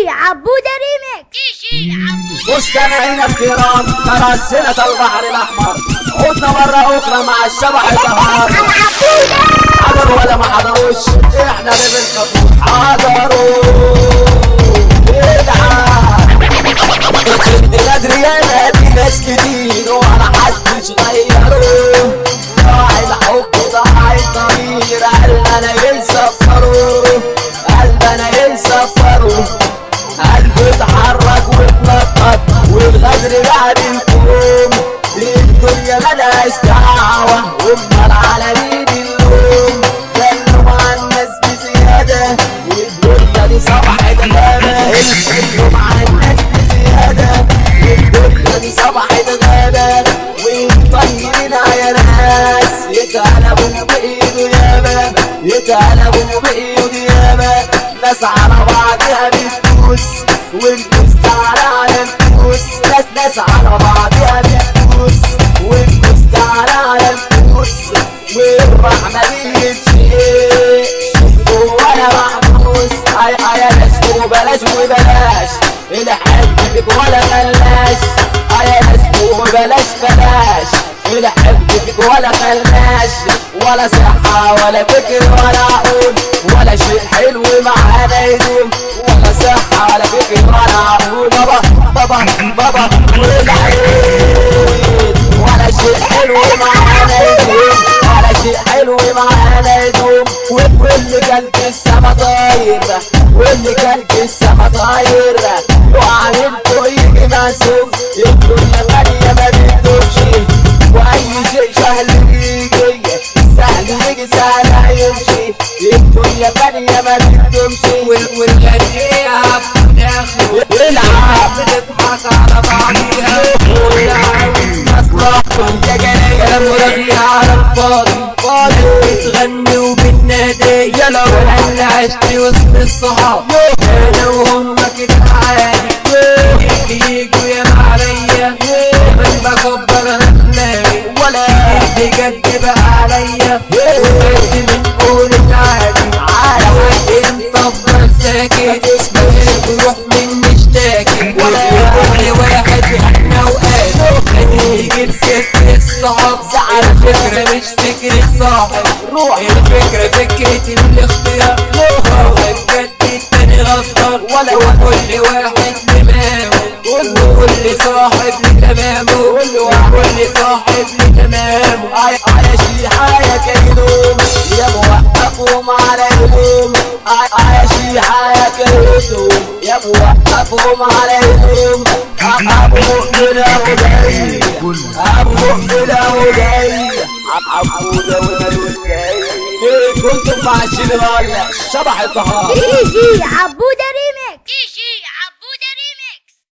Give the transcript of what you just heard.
عبودة ريميكس. مستمعينا الكرام، ترسلة البحر الأحمر عدنا مرة أخرى مع الشبح الدهار. حضروا ولا ما حضروش؟ إحنا اللي بنخافوش. حضروا بدري أنا في ناس كتير ولا حدش غيروا. راعي الحب ضاع الضمير، قلبنا يسفروا، قلبنا يسفروا، قلبه اتحرك واتنطط والغدر بعد الكوم. الدنيا ملهاش دعوة وهم العالمين اللوم. كانوا مع الناس بزيادة والدنيا دي صبحت غابة. كانوا مع الناس بزيادة والدنيا دي صبحت غابة. والطيبين يا ناس يتقلبوا بإيده ياما، يتقلبوا بإيده ياما. ناس على بعضها بتدوس والفلوس تعالى على الفلوس. ناس على بعضها بتدوس والفلوس تعالى على الفلوس. والرحمة بتشيل ولا محبوس. يا ناس وبلاش وبلاش الحب فيك ولا خلاش. يا ناس وبلاش بلاش الحب فيك ولا خلاش. ولا صحة ولا فكر ولا عقول ولا شيء حلو معانا يدوم. ولا صحة ولا فكر ولا عقول. بابا والعيد ولا شيء حلو معانا يدوم، ولا شيء حلو معانا يدوم. واللي كان في السما طاير، واللي كان في السما طاير وعملته يجي مسوم. الدنيا غالية ما بتدومش واي شيء سهل بيجي، سهل يجي سهل هيمشي. الدنيا غالية ما بتدومش والغنية بتاخد العب بتضحك على بعضيها. يا جناية كلام ورغي على الفاضي، بتغني وبالنادي. يلا انا عشت وسط الصحاب انا وهم كده عادي. يجوا ياما عليا من بكبر انا دماغي، ولا بجد بقى عليا وبجد من قولة عادي. انت افضل ساكت بروح من مشتاكي. كل واحد احنا وقال يجيب سكة الصحاب. الفكرة مش فكرة صاحب، الفكرة فكرة الاختيار. بجد التاني غدار وكل واحد لمامه وكل صاحب لتمامه وكل صاحب لتمامه. على شيحة يا كيدوم يا موقفهم على هدوم. على شيحة يا كيدوم يا موقفهم على هدوم. أبو مؤمن أبو جاي، أبو مؤمن أبو جاي، عبودة ومالوش جاي. كنتم مع الشبح الدهار. عبودة ريميكس.